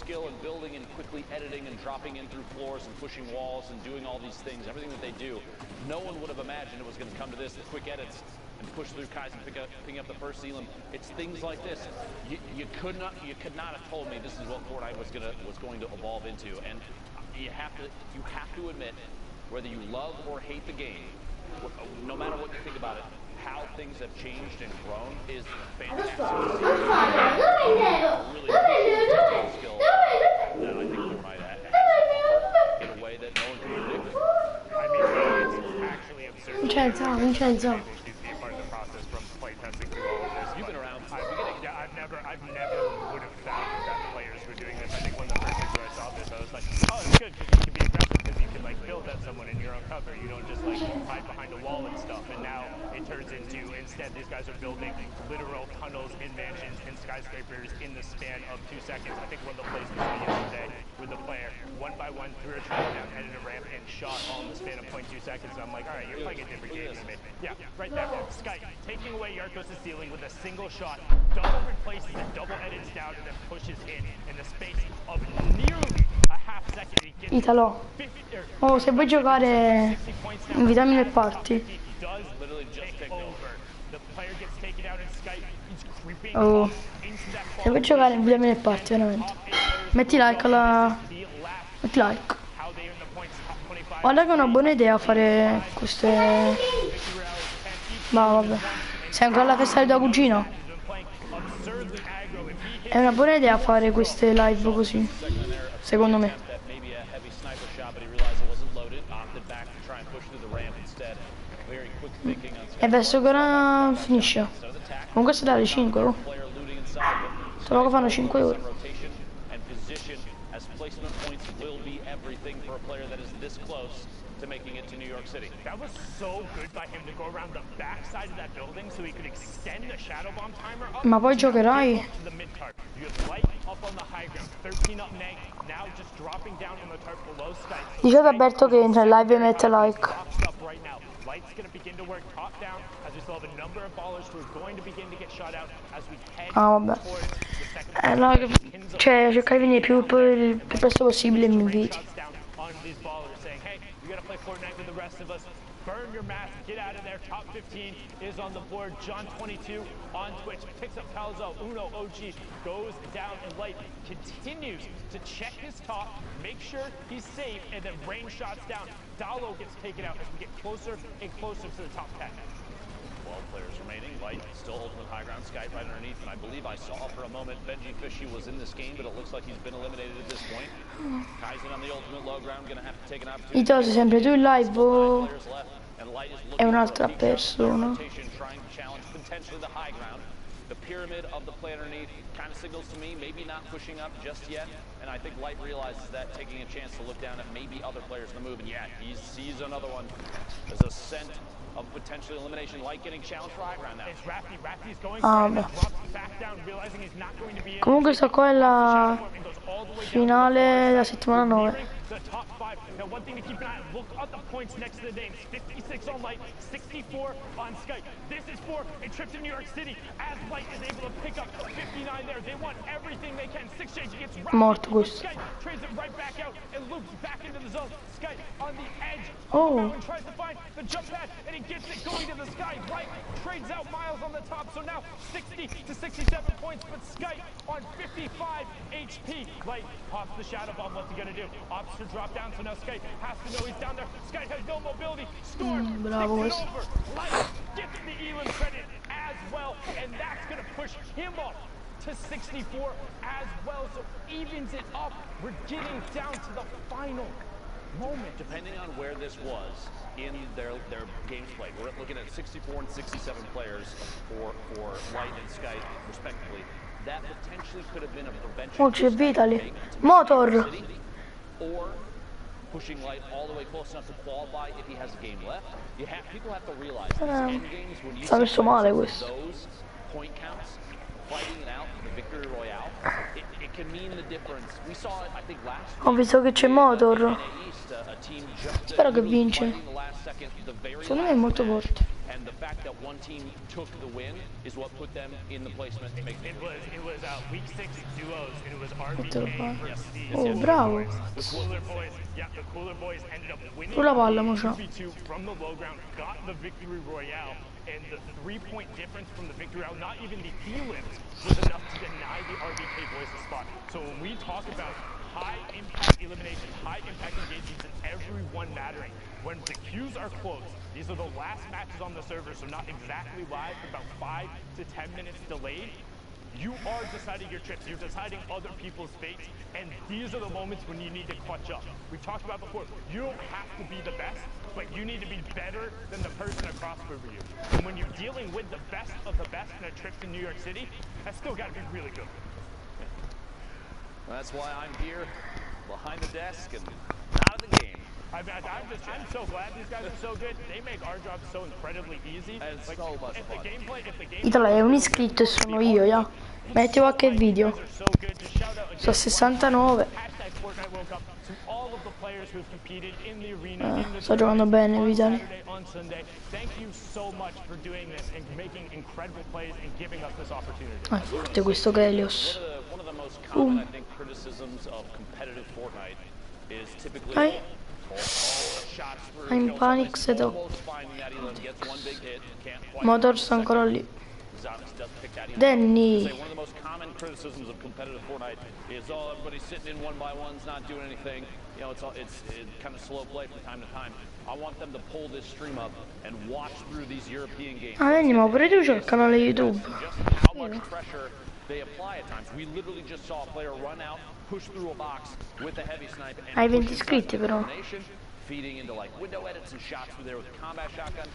skill in building and quickly editing and dropping in through floors and pushing walls and doing all these things, everything that they do, no one would have imagined it was going to come to this, the quick edits and push through Kais and picking up the first Elam. It's things like this. You could not have told me this is what Fortnite was going to evolve into. And you have to admit, whether you love or hate the game, no matter what you think about it, how things have changed and grown is fantastic. Really skill that I think Fortnite has in a way that no one can predict. I mean, it's actually absurd. Vincenzo. You've been around. I've never would have found that players were doing this. I think one of the first things where I saw this, I was like, oh, it's good because you can be aggressive because you can like build at someone in your own cover. You don't just like hide behind a wall and stuff. And now it turns into instead these guys are building literal tunnels in mansions and skyscrapers in the span of 2 seconds. I think one of the plays we saw yesterday with the player one by one threw a trap down, headed a ramp, and shot all in the span of 0.2 seconds. And I'm like, all right, you're playing a different game than me. Yeah, right there. Sky taking away Yarkos' ceiling with a single shot, double replaces it, double edits down, and then pushes in the space of nearly a half second. Italo, oh, se vuoi giocare invitami nel party. Oh, se vuoi giocare invitami nel party, veramente. Metti like alla... metti like. Guarda che è una buona idea fare queste... ma vabbè. Sei ancora alla festa di tua cugina? È una buona idea fare queste live così, secondo me. E verso che ora finisce? Comunque si dà alle 5, oh. Solo che fanno 5 ore. To making it to New York City. That was so good by him to go around the back side of that building so he could extend the shadow bomb timer up. Ma poi giocherai? To the mid cart. You have light up on the high ground, 13 up meg, now just dropping down on the cart below Sky. Dice ad Alberto che entra in live e mette like. Right now. Light's going to begin to work top down as we still have a number of ballers who are going to begin to get shot out as we head vabbè. No, cioè cercare di venire più presto possibile e mi inviti. Fortnite with the rest of us. Burn your mask, get out of there. Top 15 is on the board. John 22 on Twitch picks up Calzo. Uno OG goes down, and Light continues to check his top, make sure he's safe, and then rain shots down. Dalo gets taken out as we get closer and closer to the top 10. 12 players remaining. Light still ultimate high ground. Sky right underneath. And I believe I saw for a moment Benji Fishy was in this game, but it looks like he's been eliminated at this point. Kaizen on the ultimate low ground, gonna have to take an opportunity. Ito, sei sempre tu in live o è un'altra persona? The pyramid of the play underneath kind of signals to me maybe not pushing up just yet, and I think Light realizes that, taking a chance to look down at maybe other players in the move, and yeah, he sees another one. There's a scent of potential elimination. Light getting challenged for high ground now. It's Rafty. Rafty's going drops back down, realizing he's not going to be in. Comunque sta qua è la finale della settimana 9. The top 5. Now, one thing to keep an eye on, look at the points next to the names. 56 on Light, 64 on Skype. This is for a trip to New York City, as Light is able to pick up 59 there. They want everything they can. 6 change gets morto questo. Skype trades it right back out and loops back into the zone. Skype on the edge of the mountain, tries to find the jump pad, and he gets it going to the sky. Light trades out Miles on the top, so now 60 to 67 points, but Skype on 55 HP. Light pops the shadow bomb. What's he gonna do? Opts to drop down, so now Skype has to know he's down there. Skype has no mobility. Storm takes it over. Light gets the Elam credit as well, and that's gonna push him up to 64 as well, so evens it up. We're getting down to the final moment. Depending on where this was in their games played, we're looking at 64 and 67 players for Light and Skype respectively. That potentially could have been a prevention. Oh, c'è Vitali. Motor. Or pushing Light all the way close enough to qualify if he has a game left. People have to realize these end games, when you see those point counts, fighting it out, the victory royale, it can mean the difference. We saw it, I think, last week. Ho visto che c'è Motor. Spero che vince. Secondo me è molto forte. and the fact that one team took the win is what put them in the placement to make It was week 6 duos, and it was RBK versus the Oh, bravo. The Cooler Boys. Yeah, the Cooler Boys ended up winning Tu la palla, mo c'ha. 2v2 from the low ground, got the victory royale, and the 3-point difference from the victory royale, not even the elims, was enough to deny the RBK Boys the spot. So when we talk about high impact eliminations, high impact engagements, and everyone mattering, when the queues are close, these are the last matches on the server, so not exactly live, but about 5 to 10 minutes delayed. You are deciding your trips, you're deciding other people's fates, and these are the moments when you need to clutch up. We've talked about before, you don't have to be the best, but you need to be better than the person across from you. And when you're dealing with the best of the best in a trip to New York City, that's still got to be really good. That's why I'm here, behind the desk and out of the game. I'm so glad these guys are so good. They make our job so incredibly easy. And it's so much fun. Italo è un iscritto e sono io, yeah. Metti qualche video. Sto a 69. Sto giocando bene, Vitali. Ah, è forte questo Helios. I'm panic set up. Motor sta ancora lì. Danny. One of the most common criticisms of competitive Fortnite is, oh, everybody's sitting in 1x1s, not doing anything. You know, it's kind of slow play from time to time. I want them to pull this stream up and watch through these European games. Ah, vedi, ma pure tu c'è il canale YouTube. Just how much pressure they apply at times. We literally just saw a player run out, push through a box with a heavy snipe, and Hai 20 iscritti però. feeding into like window edits and shots through there with a combat shotgun.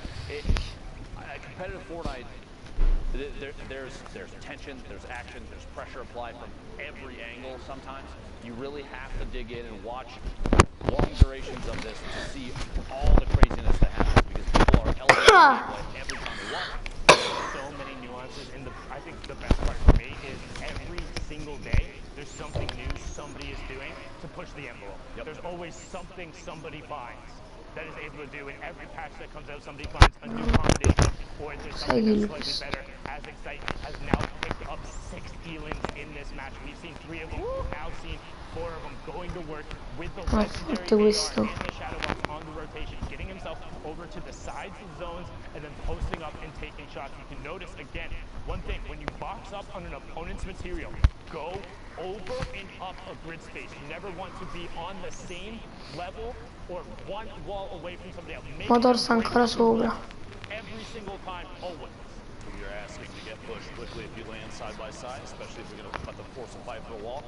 Competitive Fortnite, there's tension, there's action, there's pressure applied from every angle sometimes. You really have to dig in and watch long durations of this to see all the craziness that happens because people are elevating every time they want. So many nuances, and I think the best part for me is every single day there's something new somebody is doing to push the envelope. There's always something somebody finds that is able to do. In every patch that comes out, somebody finds a new combination, or there's something that's slightly better. As Excite has now picked up 6 elims in this match. We've seen 3 of them. We've now seen 4 of them going to work with the legendary AR and the shadow box on the rotation, getting himself over to the sides of zones and then posting up and taking shots. You can notice again, one thing, when you box up on an opponent's material, go over and up a grid space. You never want to be on the same level or one wall away from somebody else. Motor sta ancora sopra. Every single time, always. You're asking to get pushed quickly if you land side by side, especially if you're going to cut the force and fight for a wall.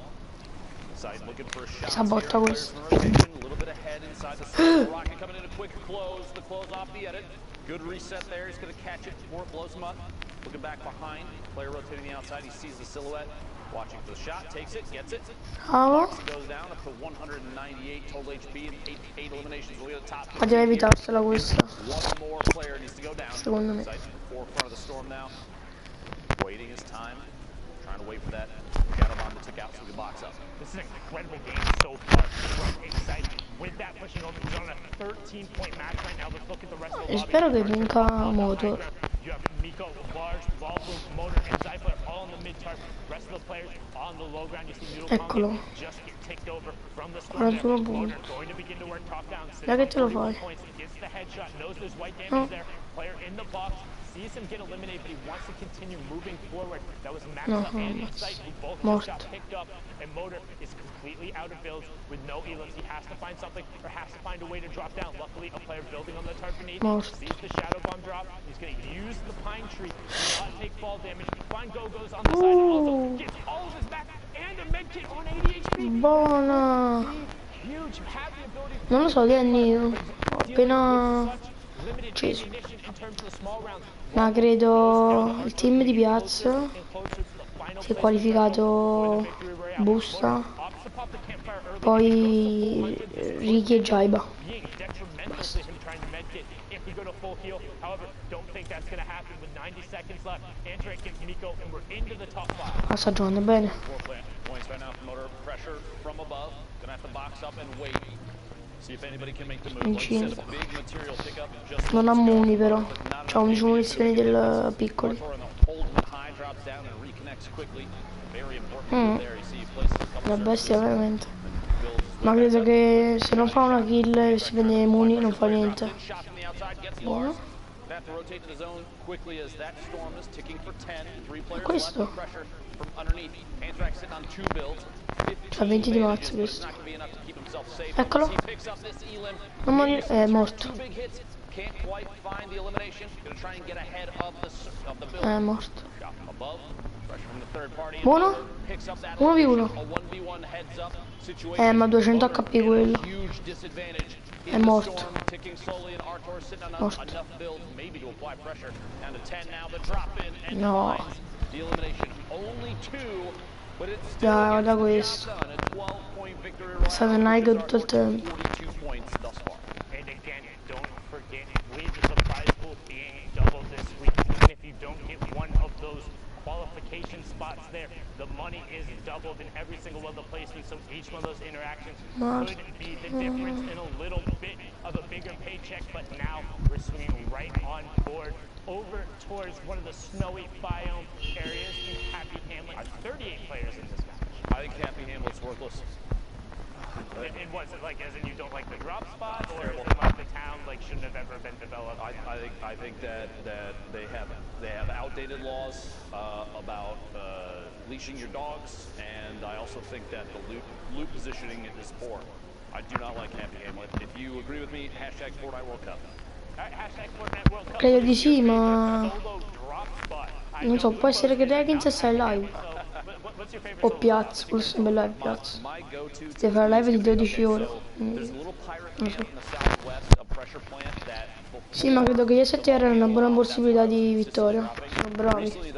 Side looking for a shot. Sabotta questo. A little bit ahead inside the side. Rocket coming in a quick close. The close off the edit. Good reset there. He's going to catch it before it blows him up. Looking back behind. Player rotating the outside. He sees the silhouette. Watching for the shot. Takes it. Gets it. Goes down up to 198 total HP and 8 eliminations. We'll get a top. Poteva evitarsela questa. One more player needs to go down. Secondo me. Forefront of the storm now. Waiting his time. Trying to wait for that shadow bomb to tick out so we can box up. This is an incredible game so far. From Excite with that pushing over. He's on a 13-point match right now. Let's look at the rest of the E spero che vinca Motor. You have Miko, Large, Volvo, Motor, and Zypher all on the mid-tarp. Rest of the players on the low ground. You see Noodle just get ticked over from the storm. Motor going to begin to work top down. Dai che te lo fai. Gets the headshot, knows there's white damage there. Player in the box. Sees him get eliminated, but he wants to continue moving forward. That was Max up and Excite, who both just got picked up, and Motor is completely out of builds with no elims. He has to find something, or has to find a way to drop down. Luckily, a player building on the tarp beneath sees the shadow bomb drop. He's going to use the pine tree to not take fall damage. Find Go-Go's on the side, and also gets all of his back, and a med kit on 80 HP. Buona! Huge, you have the ability. Non lo so, Danny, ho appena acceso. Ma credo il team di Piazza si è qualificato Busta, poi Ricky e Jaiba. Basta. Ma sta giocando bene. incinta. Non ha muni però, c'ha 11 munizioni del piccoli. Una bestia veramente. Ma credo che se non fa una kill e si prende i muni non fa niente. Buono. E questo? C'ha 20 di mazzo questo. Eccolo. Non morire. È morto. È morto. Buono? 1v1. Ma 200 HP quello. È morto. Morto. No. Dai, guarda questo. È stato un high tutto il tempo. Qualification spots there. The money is doubled in every single one of the placements, so each one of those interactions could be the difference in a little bit of a bigger paycheck. But now we're swinging right on board over towards one of the snowy biome areas in Happy Hamlet. 38 players in this match. I think Happy Hamlet's worthless. It wasn't like, as in you don't like the drop spot, or is it like the town like shouldn't have ever been developed? I think that they have outdated laws about leashing your dogs, and I also think that the loot positioning is poor. I do not like Happy Hamlet. If you agree with me, hashtag Fortnite World Cup. Hashtag Fortnite World Cup. Credo di sì, ma non so, può essere che Dragons stai live. O Piazza, quello sembra live Piazza. Devi fare live di 12 ore. Non so. Sì, ma credo che gli STR hanno una buona possibilità di vittoria. Sono bravi.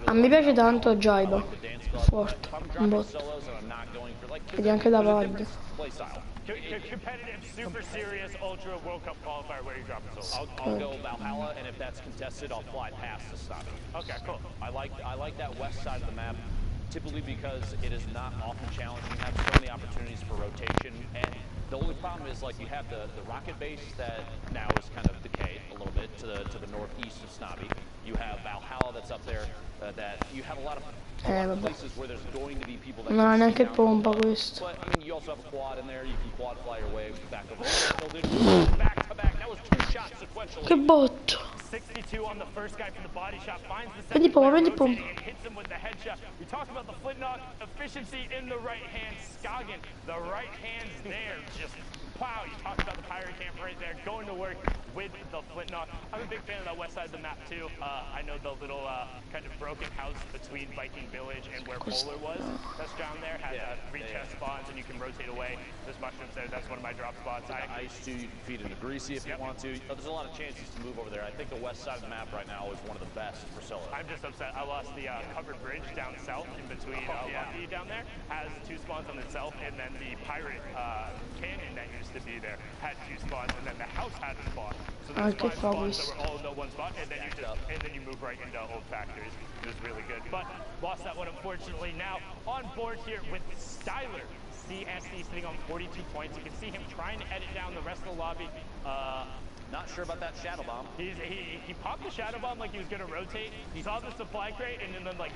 A me piace tanto Jaiba. Forte, un botto. Ed è anche da Vard. Competitive, super serious Ultra World Cup qualifier. Where are you dropping solo? I'll go Valhalla, and if that's contested, I'll fly past the Snabi. Okay, cool. I like that west side of the map, typically because it is not often challenging. You have so many opportunities for rotation, and the only problem is like you have the rocket base that now is kind of decayed a little bit to the northeast of Snabi. You have Valhalla that's up there. That you have a lot of places where there's going to be people that non ha neanche pompa questo. But I mean, you also have a quad in there. You can quad fly your way back over. Back to back. That was 2 shots sequentially. Che botto. 62 on the first guy for the body shot. Finds the Vedi pompa, vedi pompa. and hits him with the headshot. We talked about the flintlock efficiency in the right hand. Scoggin, the right hand's there. Just wow, you talked about the pirate camp right there, going to work with the flintlock. I'm a big fan of that west side of the map too. I know the little kind of broken house between Viking Village and where Polar was. That's down there, has 3 chest spawns and you can rotate away. There's mushrooms there, that's one of my drop spots. Ice too, you can feed into Greasy if you want to. There's a lot of chances to move over there. I think the west side of the map right now is one of the best for solo. I'm just upset. I lost the covered bridge down south in between Lucky down there. Has 2 spawns on itself, and then the pirate canyon that used to be there had 2 spawns, and then the house had a spawn. So there's 5 spawns that were all in the one spot, and then you move right into old factories. It was really good, but lost that one unfortunately. Now on board here with Styler. CSC sitting on 42 points. You can see him trying to edit down the rest of the lobby. Not sure about that shadow bomb. He popped the shadow bomb like he was going to rotate. He saw the supply crate and then like...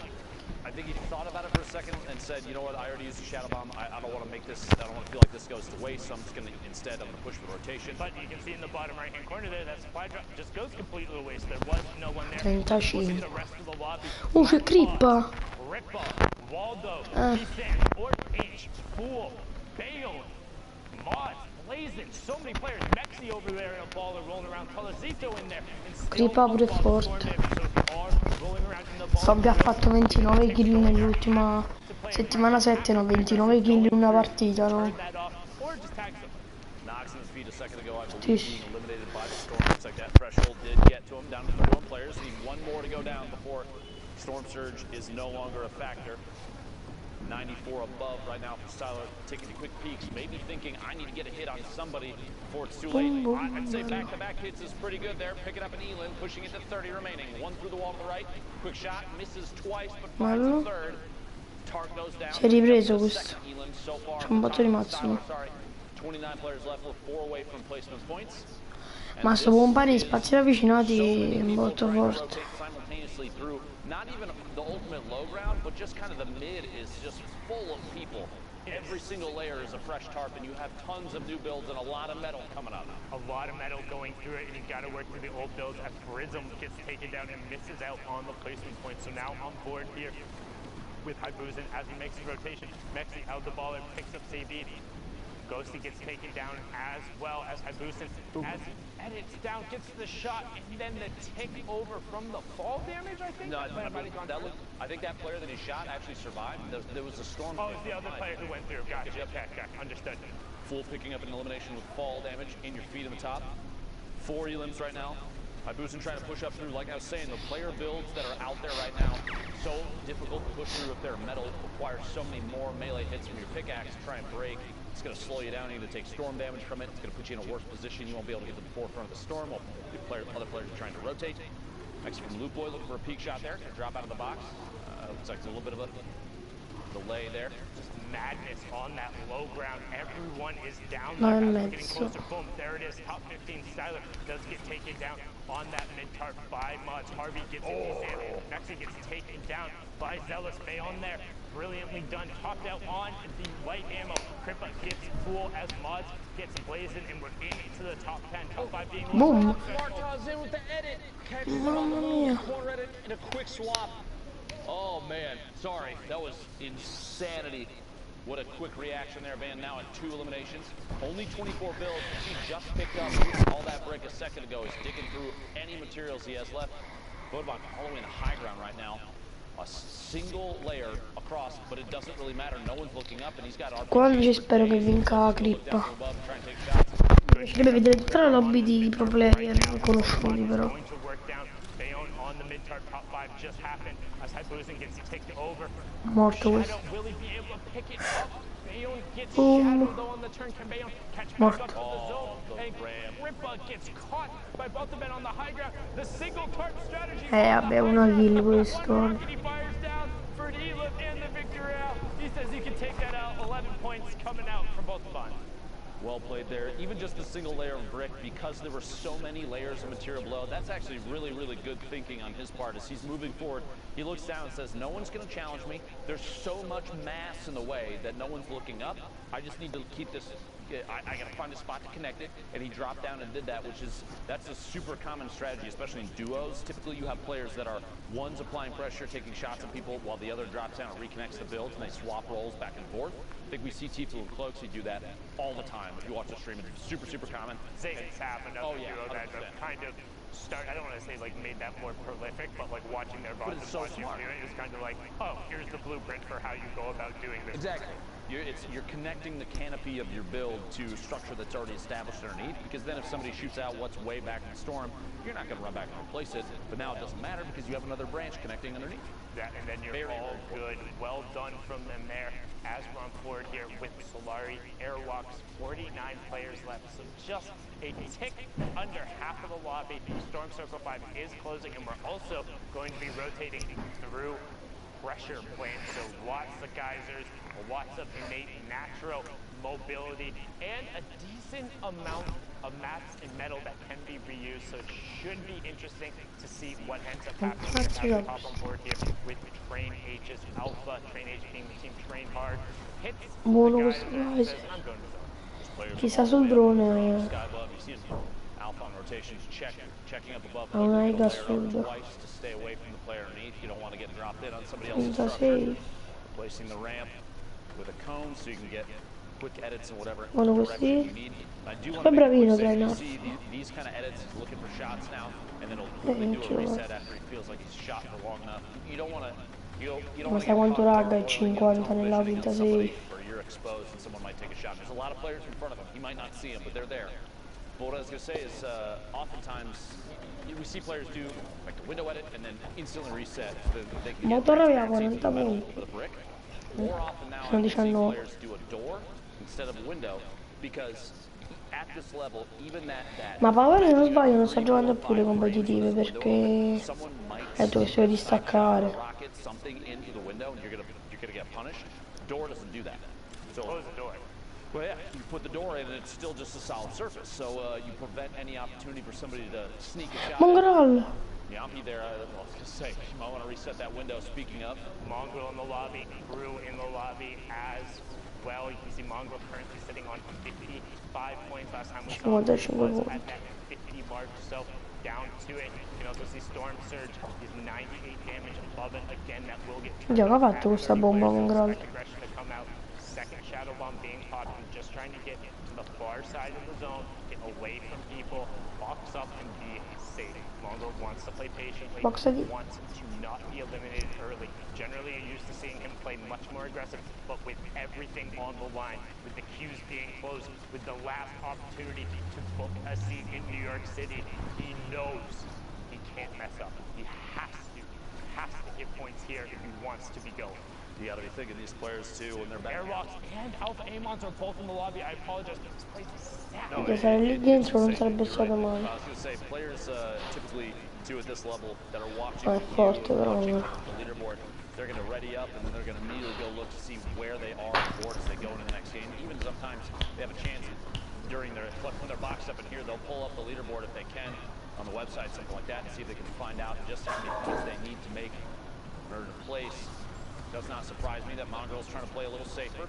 I think he thought about it for a second and said, you know what, I already used the shadow bomb. I don't want to make this, I don't want to feel like this goes to waste, so I'm just going to, instead, I'm going to push for rotation. But you can see in the bottom right-hand corner there, that supply drop just goes completely to waste. There was no one there. 35. The rest of the lobby. C'è Crippa. Rippa, Waldo, Ethan, H, Fool, Bale, Mod, Blazin, so many players. Mexi over there in a baller rolling around. Colosito in there. Crippa pure forte. Salve ha fatto 29 kill nell'ultima settimana 7, no, 29 kill in una partita, no? Sì. Storm Surge is no longer a factor. 94 above right now for Styler, taking quick peeks, maybe thinking I need to get a hit on somebody before it's too late. I'd say back-to-back hits is pretty good there. Picking up an Elin, pushing it to 30 remaining. 1 through the wall to the right. Quick shot, misses twice, but finds a third. Tark goes down. Si è ripreso questo. C'è un botto di mazzo. 29 players left. We're 4 away from placement points. Ma sto pompare di spazi ravvicinati è molto forte. Simultaneously through not even the ultimate low ground, but just kind of the mid is just full of people. Every single layer is a fresh tarp, and you have tons of new builds and a lot of metal coming up. A lot of metal going through it, and you got to work through the old builds as Prism gets taken down and misses out on the placement point. So now on board here with Haibuzin as he makes his rotation. Mexi out of the ball and picks up Sabine. Ghosty gets taken down as well as Haibuzin as he edits down, gets the shot, and then the tick over from the fall damage, I think? No, I think that player that he shot actually survived. There was a storm. Oh, it's the other player who went through. Gotcha. Okay, understood. Full picking up an elimination with fall damage in your feet in the top. 4 elims right now. Haibuzin trying to push up through. Like I was saying, the player builds that are out there right now, so difficult to push through if they're metal. It requires so many more melee hits from your pickaxe to try and break. It's going to slow you down. You're going to take storm damage from it. It's going to put you in a worse position. You won't be able to get to the forefront of the storm while other players are trying to rotate. Next from Loot Boy, looking for a peek shot there. Going to drop out of the box. Looks like a little bit of a delay there. Just madness on that low ground. Everyone is down. Getting closer. Boom. There it is. Top 15. Styler does get taken down on that mid tarp by Mods. Harvey gets in his hand. Mexi gets taken down by Zealous. Bay on there. Brilliantly done. Topped out on the light ammo. Crippa gets cool as Mods gets blazing, and we're into the top 10. Top 5 being boom. Martaz in with the edit. Catches it on the move. Corner edit in a quick swap. Oh man, sorry. That was insanity. What a quick reaction there, Van. Now at 2 eliminations. Only 24 builds. He just picked up all that brick a second ago. He's digging through any materials he has left. Vodabon all the way in the high ground right now. A single layer across, but it doesn't really matter. No one's looking up, and he's got our. Qua invece spero che vinca la crippa. Mi piacerebbe vedere tutta la lobby di pro player conosciuti però. Morto questo. Boom. Morto. Vabbè, una kill questo. Well played there. Even just a single layer of brick, because there were so many layers of material below, that's actually really, really good thinking on his part. As he's moving forward, he looks down and says, no one's going to challenge me. There's so much mass in the way that no one's looking up. I just need to keep this. I got to find a spot to connect it, and he dropped down and did that, that's a super common strategy, especially in duos. Typically, you have players that are one's applying pressure, taking shots at people, while the other drops down and reconnects the builds, and they swap roles back and forth. I think we see Tifu and Cloaksy do that all the time. If you watch the stream, it's super, super common. Zayden's have another duo that kind of start. I don't want to say like made that more prolific, but like watching their VODs and watching them do it, it was kind of like, oh, here's the blueprint for how you go about doing this. Exactly. You're connecting the canopy of your build to structure that's already established underneath, because then if somebody shoots out what's way back in the storm, you're not going to run back and replace it, but now it doesn't matter because you have another branch connecting underneath. That, and then you're all good. Well done from them there. As we're on forward here with Solari Airwalks, 49 players left, so just a tick under half of the lobby. Storm Circle 5 is closing, and we're also going to be rotating through pressure points, so lots of geysers, lots of innate natural mobility, and a decent amount of mats and metal that can be reused, so it should be interesting to see what ends up happening. As we hop on board here with Train H's Alpha, Train H being the team Train Hard, hits buono questo guys. Chissà sul drone. Ha una riga assurda. Senza save. Buono così. È bravino Trainer. Ma sai quanto ragga è 50 nella vita safe. There's a lot of players in front of him. He might not see him, but they're there. But what I was going to say is, oftentimes we see players do like the window edit and then instantly reset. Motor aveva 40 punti. More often now, Sono 19. players do a door instead of a window because at this level, even that. Ma Power, se non sbaglio, non sta giocando più le competitive perché è detto che si deve distaccare. Something into the window and you're gonna get punished. Door doesn't do that. So close the door. Well, yeah, you put the door in and it's still just a solid surface, so you prevent any opportunity for somebody to sneak a shot. Mongrel. Yeah, I'll be there. I was going to say, you might want to reset that window. Speaking of. Mongrel in the lobby, Brew in the lobby as well. You can see Mongrel currently sitting on 55 points. Last time we saw him was at that 50 mark, so down to it. You can also see Storm Surge is 98 damage above it. Again, that will get Già ha fatto questa bomba Mongrel. Second Shadow Bomb being popped and just trying to get to the far side of the zone, get away from people, box up and be safe. Mongrel wants to play patiently, wants to not be eliminated early. Generally, you're used to seeing him play much more aggressive, but with everything on the line, with the queues being closed, with the last opportunity to book a seat in New York City, he knows he can't mess up. He has to get points here if he wants to be going. You gotta be thinking these players too when they're back. Airlocks and Alpha Amons are both in the lobby. I apologize. This place is stacked. Perché se lì dentro non sarebbe stato male. I was gonna say players typically too at this level that are watching È forte però. the leaderboard, they're gonna ready up and then they're gonna immediately go look to see where they are on the board as they go into the next game. Even sometimes they have a chance during when they're boxed up in here, they'll pull up the leaderboard if they can on the website, something like that, and see if they can find out just how many points they need to make in order to place. Does not surprise me that Mongrel's trying to play a little safer.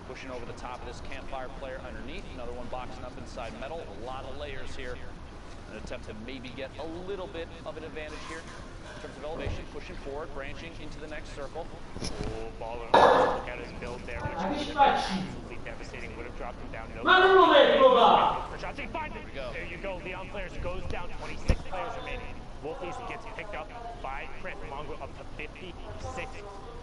Pushing over the top of this campfire player underneath. Another one boxing up inside metal. A lot of layers here. An attempt to maybe get a little bit of an advantage here. In terms of elevation, pushing forward, branching into the next circle. Oh, Baller, look at his build there, which would have been absolutely devastating. Would have dropped him down. No. There you go. Leon Players goes down. 26 players remaining. Wolfies gets picked up by Crit. Mongrel up to 56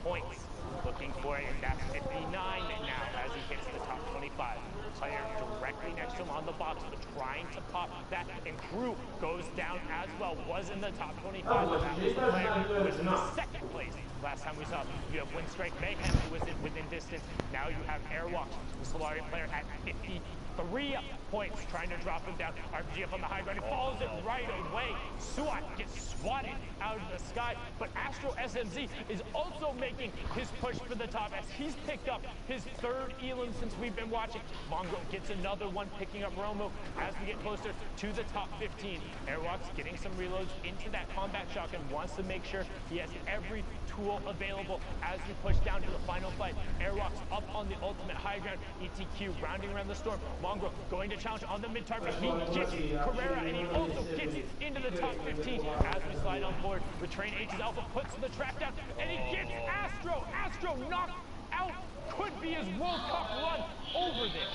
points. Looking for it, and that's 59 now as he hits the top 25. Player directly next to him on the box, but trying to pop that, and Crew goes down as well. Was in the top 25, but that was the player who was in the second place. Last time we saw, you have Windstrike Mayhem, who was within distance. Now you have Airwalk, the Solarian player at 53 points, trying to drop him down. RPG up on the high ground, he follows it right away. Suat gets swatted out of the sky, but Astro SMZ is also making his push for the top as he's picked up his third Elam since we've been watching. Mongrel gets another one, picking up Romo as we get closer to the top 15. Airwalk's getting some reloads into that combat shotgun, wants to make sure he has every tool available as we push down to the final fight. Airwalk's up on the ultimate high ground. ETQ rounding around the storm. Mongrel going to challenge on the mid target. He gets Carrera and he also gets into the top 15 as we slide on board with Train H's Alpha, puts the trap down and he gets Astro. Astro knocked out. Could be his World Cup run over there.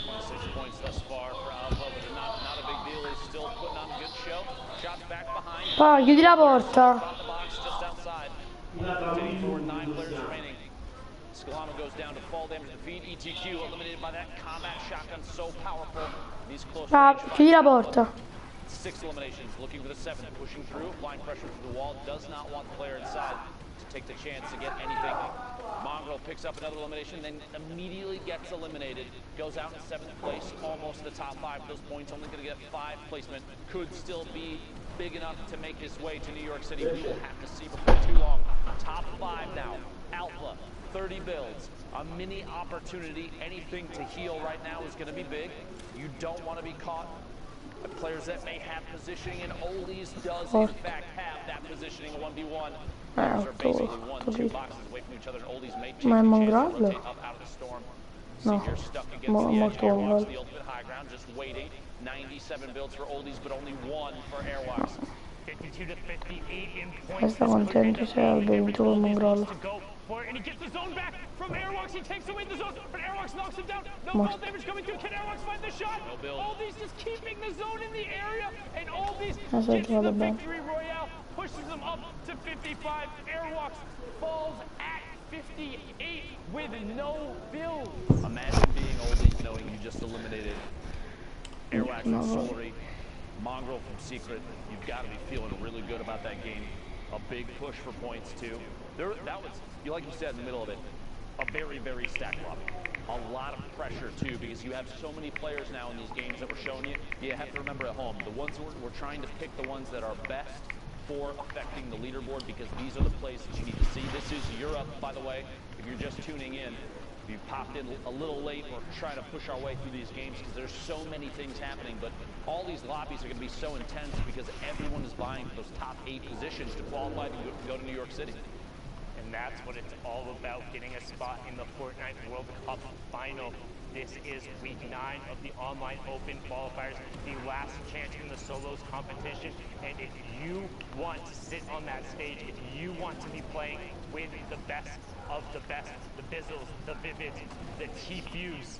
26 points thus far for Alpha, but not a big deal. He's still putting on a good show. Shots back behind. Pa, chiudi la porta. The box just outside. 9 players remaining. Scalano goes down to fall damage to feed. ETQ eliminated by that combat shotgun, so powerful. These close Pa, chiudi la porta. 6 eliminations, looking for the 7th, pushing through, applying pressure to the wall. Does not want the player inside to take the chance to get anything. Mongrel picks up another elimination, then immediately gets eliminated. Goes out in 7th place, almost the top 5 of those points. Only going to get 5 placement. Could still be big enough to make his way to New York City. We will have to see before too long. Top 5 now. Alpha, 30 builds. A mini opportunity. Anything to heal right now is going to be big. You don't want to be caught. Players that may have positioning, and Oldies does in fact have that positioning. A 1v1. Players are basically 1-2 boxes away from each other, and Oldies may change the chance to rotate up out of the storm. Senior stuck against the edge. Airwalks, the ultimate high ground, just waiting. 97 builds for Oldies, but only 1 for Airwalks. 52 to 58 in points. Sta contento se avrebbe vinto col Mongrel. And he gets the zone back from Airwalks. He takes away the zone, but Airwalks knocks him down. No ball damage coming through. Can Airwalks find the shot? Oldies just keeping the zone in the area, and Oldies gets the victory royale, pushes him up to 55. Airwalks falls at 58 with no build. Imagine being Oldies knowing you just eliminated Airwalks from Solary, Mongrel from Secret. You've got to be feeling really good about that game. A big push for points too. That was, like you said in the middle of it, a very, very stacked lobby. A lot of pressure too, because you have so many players now in these games that we're showing you. You have to remember at home, the ones we're trying to pick the ones that are best for affecting the leaderboard, because these are the plays that you need to see. This is Europe, by the way, if you're just tuning in. If you popped in a little late, we're trying to push our way through these games because there's so many things happening, but all these lobbies are going to be so intense because everyone is vying for those top 8 positions to qualify to go to New York City. And that's what it's all about, getting a spot in the Fortnite World Cup final. This is week 9 of the online open qualifiers, the last chance in the solos competition. And if you want to sit on that stage, if you want to be playing with the best of the best, the Bizzles, the Vivids, the T-Fuse,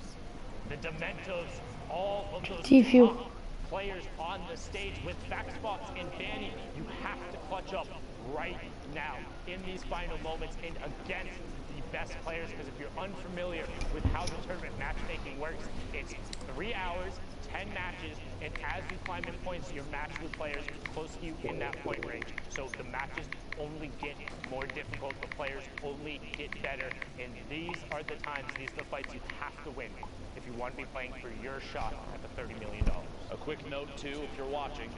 the Dementos, all of those top players on the stage with Backspots and Banny, you have to clutch up right now in these final moments and against the best players, because if you're unfamiliar with how the tournament matchmaking works, it's 3 hours, 10 matches, and as you climb in points, you're matched with players close to you in that point range. So the matches only get more difficult, the players only get better, and these are the times, these are the fights you have to win if you want to be playing for your shot at the $30 million. A quick note too, if you're watching,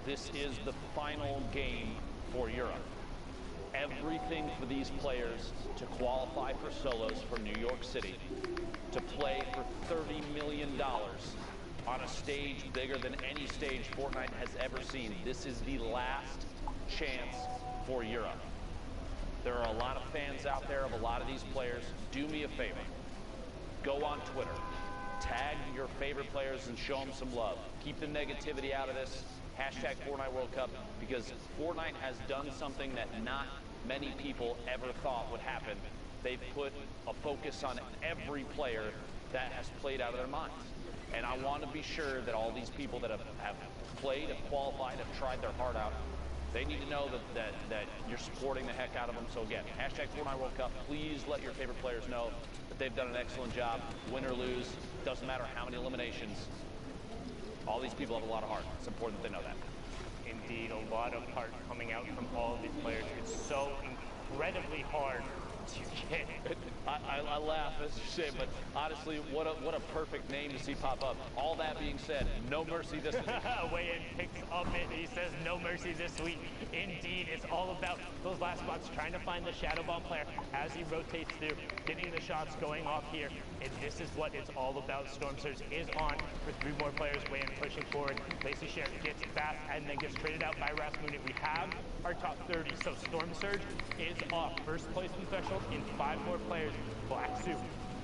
this is the final game for Europe. Everything for these players to qualify for solos for New York City, to play for $30 million on a stage bigger than any stage Fortnite has ever seen. This is the last chance for Europe. There are a lot of fans out there of a lot of these players. Do me a favor. Go on Twitter. Tag your favorite players and show them some love. Keep the negativity out of this. Hashtag Fortnite World Cup, because Fortnite has done something that not many people ever thought would happen. They've put a focus on every player that has played out of their minds. And I want to be sure that all these people that have played, have qualified, have tried their heart out, they need to know that you're supporting the heck out of them. So again, hashtag Fortnite World Cup. Please let your favorite players know that they've done an excellent job. Win or lose, doesn't matter how many eliminations. All these people have a lot of heart. It's important that they know that. Indeed, a lot of heart coming out from all of these players. It's so incredibly hard to get. I laugh as you say, but honestly, what a perfect name to see pop up. All that being said, no mercy this week. Way-in picks up it. He says no mercy this week. Indeed, it's all about those last spots, trying to find the Shadow Bomb player as he rotates through, getting the shots going off here. And this is what it's all about. Storm Surge is on for 3 more players. Way-in pushing forward. Lacey Sheriff gets fast and then gets traded out by Rasmussen. We have our top 30, so Storm Surge is off. First placement threshold in 5 more players. Black Suit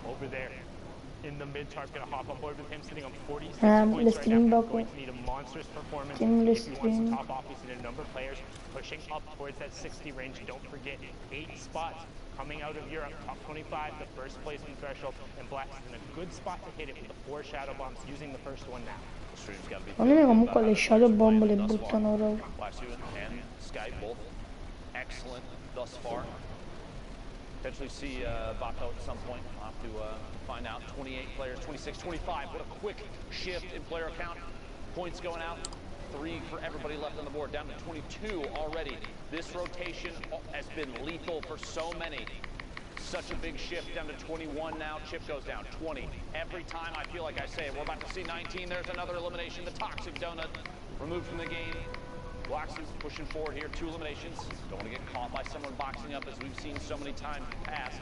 over there in the mid-tarp, gonna hop on board with him, sitting on 46 points right now. Going to need a monstrous performance if he wants to top off. He's in a number of players pushing up towards that 60 range. Don't forget, 8 spots coming out of Europe, top 25, the first placement threshold, and Black's in a good spot to hit it with the 4 Shadow Bombs, using the first one now. A me comunque le Shadow Bomb le buttano ora. Black Suit and Sky both excellent thus far. Potentially see Baco at some point. We'll have to find out. 28 players, 26, 25. What a quick shift in player count. Points going out. 3 for everybody left on the board. Down to 22 already. This rotation has been lethal for so many. Such a big shift. Down to 21 now. Chip goes down. 20. Every time I feel like I say it, we're about to see 19. There's another elimination. The Toxic Donut removed from the game. Blacksuit pushing forward here, 2 eliminations. Don't want to get caught by someone boxing up, as we've seen so many times past.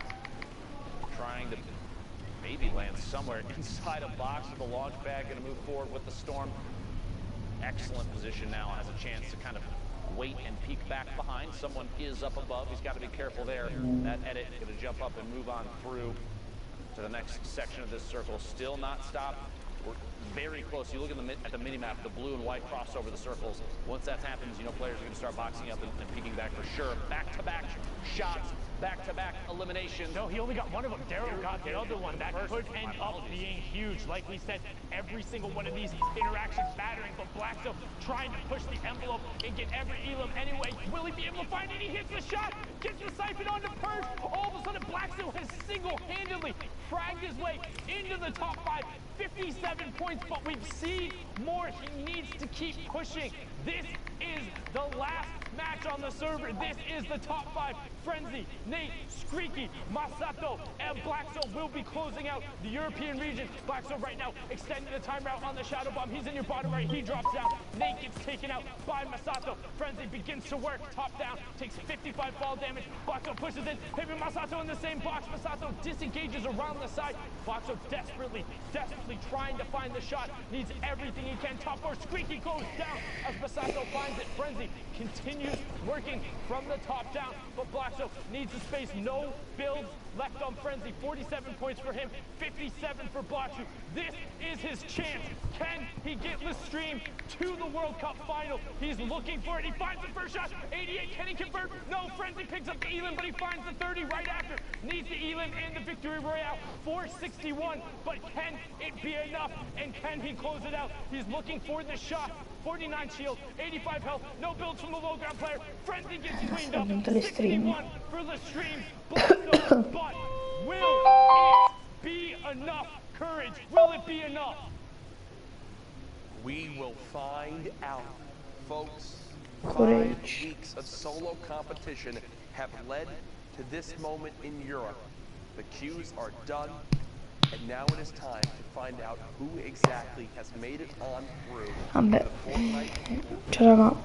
Trying to maybe land somewhere inside a box with a launch pad. Going to move forward with the Storm. Excellent position now. Has a chance to kind of wait and peek back behind. Someone is up above. He's got to be careful there. That edit going to jump up and move on through to the next section of this circle. Still not stopped. We're very close. You look at the mini-map, the blue and white cross over the circles. Once that happens, you know players are going to start boxing up and peeking back for sure. Back-to-back shots, back-to-back eliminations. No, he only got one of them. Daryl got the other one. That could end up being huge. Like we said, every single one of these interactions battering, but Blackstone trying to push the envelope and get every elim anyway. Will he be able to find it? He hits the shot, gets the siphon onto Purge. All of a sudden, Blackstone has single-handedly fragged his way into the top 5. 57 points, but we've seen more. He needs to keep pushing. This is the last match on the server. This is the top 5. Frenzy, Nate, Screaky, Masato, and Blackso will be closing out the European region. Blackso right now extending the time route on the Shadow Bomb. He's in your bottom right. He drops down. Nate gets taken out by Masato. Frenzy begins to work. Top down. Takes 55 fall damage. Blackso pushes in. Hitting Masato in the same box. Masato disengages around the side. Blackso desperately trying to find the shot. Needs everything he can. Top 4. Squeaky goes down as Masato finds it. Frenzy continues working from the top down, but Blackso needs the space. No builds left on Frenzy. 47 points for him, 57 for Blackso. This is his chance. Can he get Lestream to the World Cup final? He's looking for it. He finds the first shot. 88. Can he convert? No. Frenzy picks up the Elim, but he finds the 30 right after. Needs the Elim and the victory royale. 461. But can it be enough? And can he close it out? He's looking for the shot. 49 shield, 85 health, no builds from the low ground player. Frenzy gets cleaned up. 61 for the stream. Blackso, but will it be enough courage? Will it be enough? We will find out, folks. Courage. 5 weeks of solo competition have led to this moment in Europe. The queues are done, and now it is time to find out who exactly has made it on through Vabbè, the Fortnite. ciao raga.